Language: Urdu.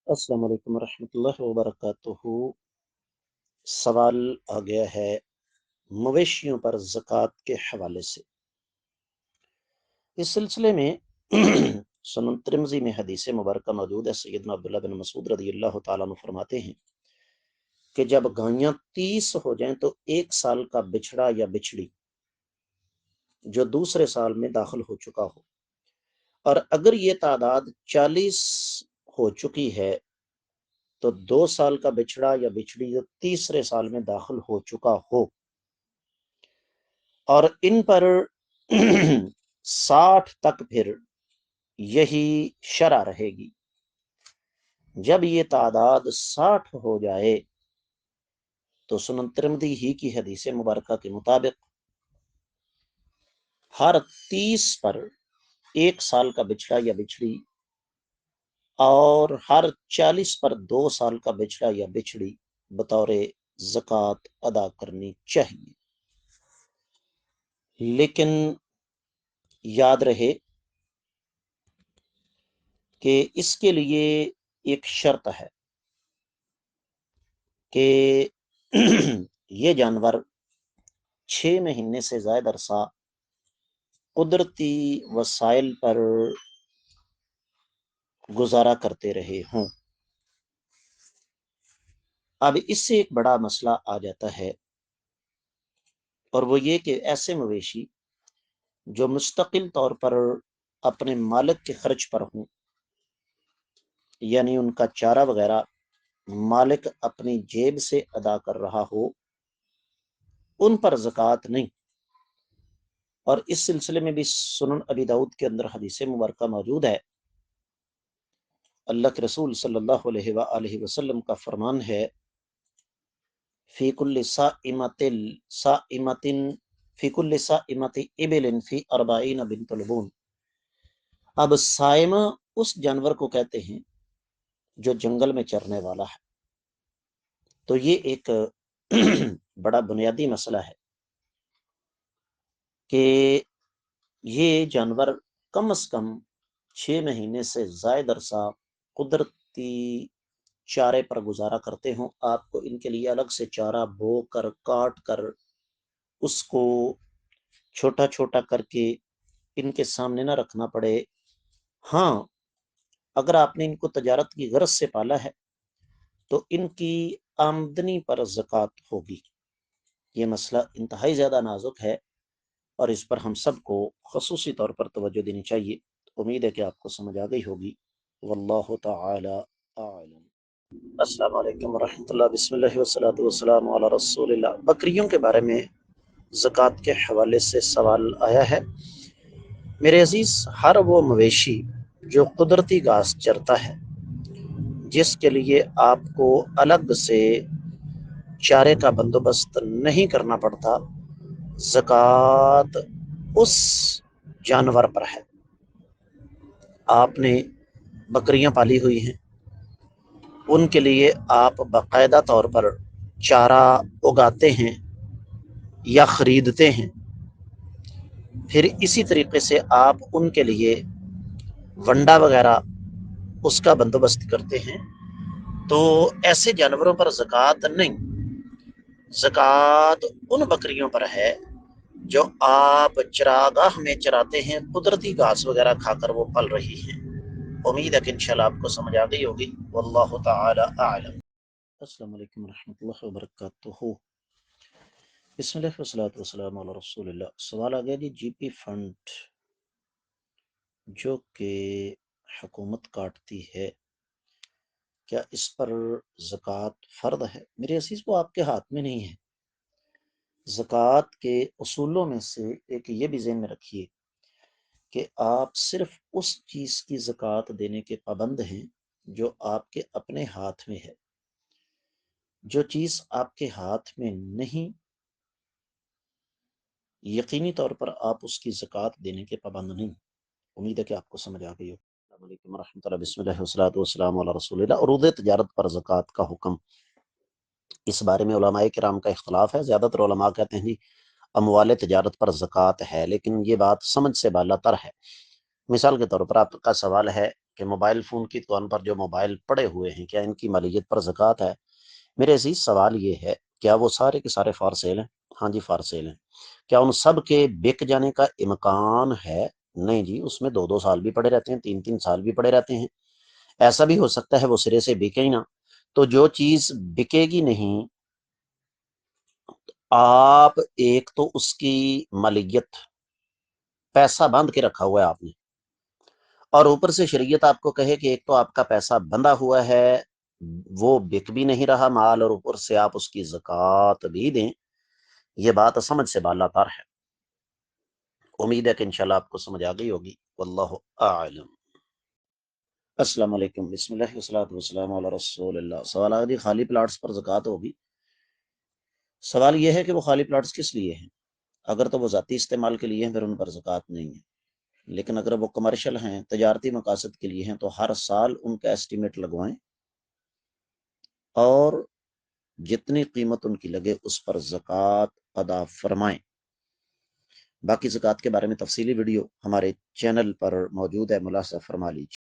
السلام علیکم ورحمۃ اللہ وبرکاتہ۔ سوال آ گیا ہے مویشیوں پر زکوٰۃ کے حوالے سے۔ اس سلسلے میں سنن ترمذی میں حدیث مبارکہ موجود ہے۔ سیدنا عبداللہ بن مسعود رضی اللہ تعالیٰ عنہ فرماتے ہیں کہ جب گائیاں 30 ہو جائیں تو 1 سال کا بچھڑا یا بچھڑی جو دوسرے سال میں داخل ہو چکا ہو، اور اگر یہ تعداد 40 ہو چکی ہے تو 2 سال کا بچھڑا یا بچھڑی جو تیسرے سال میں داخل ہو چکا ہو، اور ان پر 60 تک پھر یہی شرع رہے گی۔ جب یہ تعداد 60 ہو جائے تو سنن ترمذی ہی کی حدیث مبارکہ کے مطابق ہر 30 پر 1 سال کا بچھڑا یا بچھڑی، اور ہر 40 پر 2 سال کا بچھڑا یا بچھڑی بطور زکوٰۃ ادا کرنی چاہیے۔ لیکن یاد رہے کہ اس کے لیے ایک شرط ہے کہ یہ جانور 6 مہینے سے زائد عرصہ قدرتی وسائل پر گزارا کرتے رہے ہوں۔ اب اس سے ایک بڑا مسئلہ آ جاتا ہے، اور وہ یہ کہ ایسے مویشی جو مستقل طور پر اپنے مالک کے خرچ پر ہوں، یعنی ان کا چارہ وغیرہ مالک اپنی جیب سے ادا کر رہا ہو، ان پر زکوٰۃ نہیں۔ اور اس سلسلے میں بھی سنن ابی داؤد کے اندر حدیث مبارکہ موجود ہے۔ اللہ کے رسول صلی اللہ علیہ وآلہ وسلم کا فرمان ہے، فی کل صائمۃ فی کل صائمۃ ابل فی 40 بنت لبون۔ اب صائمہ اس جانور کو کہتے ہیں جو جنگل میں چرنے والا ہے۔ تو یہ ایک بڑا بنیادی مسئلہ ہے کہ یہ جانور کم از کم 6 مہینے سے زائد عرصہ قدرتی چارے پر گزارا کرتے ہوں۔ آپ کو ان کے لیے الگ سے چارہ بو کر کاٹ کر اس کو چھوٹا چھوٹا کر کے ان کے سامنے نہ رکھنا پڑے۔ ہاں، اگر آپ نے ان کو تجارت کی غرض سے پالا ہے تو ان کی آمدنی پر زکوٰۃ ہوگی۔ یہ مسئلہ انتہائی زیادہ نازک ہے، اور اس پر ہم سب کو خصوصی طور پر توجہ دینی چاہیے۔ امید ہے کہ آپ کو سمجھ آ گئی ہوگی۔ واللہ تعالی اعلم۔ السلام علیکم ورحمۃ اللہ۔ بسم اللہ والصلاۃ والسلام علی رسول اللہ۔ بکریوں کے بارے میں زکوٰۃ کے حوالے سے سوال آیا ہے۔ میرے عزیز، ہر وہ مویشی جو قدرتی گھاس چرتا ہے، جس کے لیے آپ کو الگ سے چارے کا بندوبست نہیں کرنا پڑتا، زکوٰۃ اس جانور پر ہے۔ آپ نے بکریاں پالی ہوئی ہیں، ان کے لیے آپ باقاعدہ طور پر چارہ اگاتے ہیں یا خریدتے ہیں، پھر اسی طریقے سے آپ ان کے لیے ونڈا وغیرہ اس کا بندوبست کرتے ہیں، تو ایسے جانوروں پر زکوٰۃ نہیں۔ زکوٰۃ ان بکریوں پر ہے جو آپ چراگاہ میں چراتے ہیں، قدرتی گھاس وغیرہ کھا کر وہ پل رہی ہیں۔ امید ہے کہ انشاءاللہ آپ کو سمجھ آ گئی ہوگی۔ واللہ تعالی اعلم۔ السلام علیکم ورحمۃ اللہ وبرکاتہ۔ بسم اللہ والصلاۃ والسلام علی رسول اللہ۔ سوال آ گیا جی پی فنڈ جو کہ حکومت کاٹتی ہے، کیا اس پر زکوٰۃ فرض ہے؟ میرے عزیز، وہ آپ کے ہاتھ میں نہیں ہے۔ زکوٰۃ کے اصولوں میں سے ایک یہ بھی ذہن میں رکھیے کہ آپ صرف اس چیز کی زکوٰۃ دینے کے پابند ہیں جو آپ کے اپنے ہاتھ میں ہے۔ جو چیز آپ کے ہاتھ میں نہیں، یقینی طور پر آپ اس کی زکوٰۃ دینے کے پابند نہیں۔ امید ہے کہ آپ کو سمجھ آ گئی ہو۔ السلام علیکم ورحمۃ اللہ۔ بسم اللہ والصلاۃ والسلام علی رسول اللہ۔ عروض تجارت پر زکوٰۃ کا حکم، اس بارے میں علماء کرام کا اختلاف ہے۔ زیادہ تر علماء کہتے ہیں جی اموال تجارت پر زکوٰۃ ہے، لیکن یہ بات سمجھ سے بالاتر ہے۔ مثال کے طور پر آپ کا سوال ہے کہ موبائل فون کی دکان پر جو موبائل پڑے ہوئے ہیں کیا ان کی مالیت پر زکوٰۃ ہے؟ میرے عزیز سوال یہ ہے، کیا وہ سارے کے سارے فار سیل ہیں؟ ہاں جی فار سیل ہیں۔ کیا ان سب کے بک جانے کا امکان ہے؟ نہیں جی، اس میں 2 2 سال بھی پڑے رہتے ہیں، 3 3 سال بھی پڑے رہتے ہیں۔ ایسا بھی ہو سکتا ہے وہ سرے سے بکے ہی نہ۔ تو جو چیز بکے گی نہیں، آپ ایک تو اس کی مالیت پیسہ باندھ کے رکھا ہوا ہے آپ نے، اور اوپر سے شریعت آپ کو کہے کہ ایک تو آپ کا پیسہ بندھا ہوا ہے، وہ بک بھی نہیں رہا مال، اور اوپر سے آپ اس کی زکوٰۃ بھی دیں، یہ بات سمجھ سے بالاتر ہے۔ امید ہے کہ انشاءاللہ آپ کو سمجھ آ گئی ہوگی۔ واللہ اعلم۔ السلام علیکم، بسم اللہ والصلاۃ والسلام علی رسول اللہ۔ سوال آگے جی، خالی پلاٹس پر زکوٰۃ ہوگی؟ سوال یہ ہے کہ وہ خالی پلاٹس کس لیے ہیں؟ اگر تو وہ ذاتی استعمال کے لیے ہیں پھر ان پر زکوٰۃ نہیں ہے، لیکن اگر وہ کمرشل ہیں، تجارتی مقاصد کے لیے ہیں، تو ہر سال ان کا ایسٹیمیٹ لگوائیں اور جتنی قیمت ان کی لگے اس پر زکوٰۃ ادا فرمائیں۔ باقی زکوٰۃ کے بارے میں تفصیلی ویڈیو ہمارے چینل پر موجود ہے، ملاحظہ فرما لیجیے۔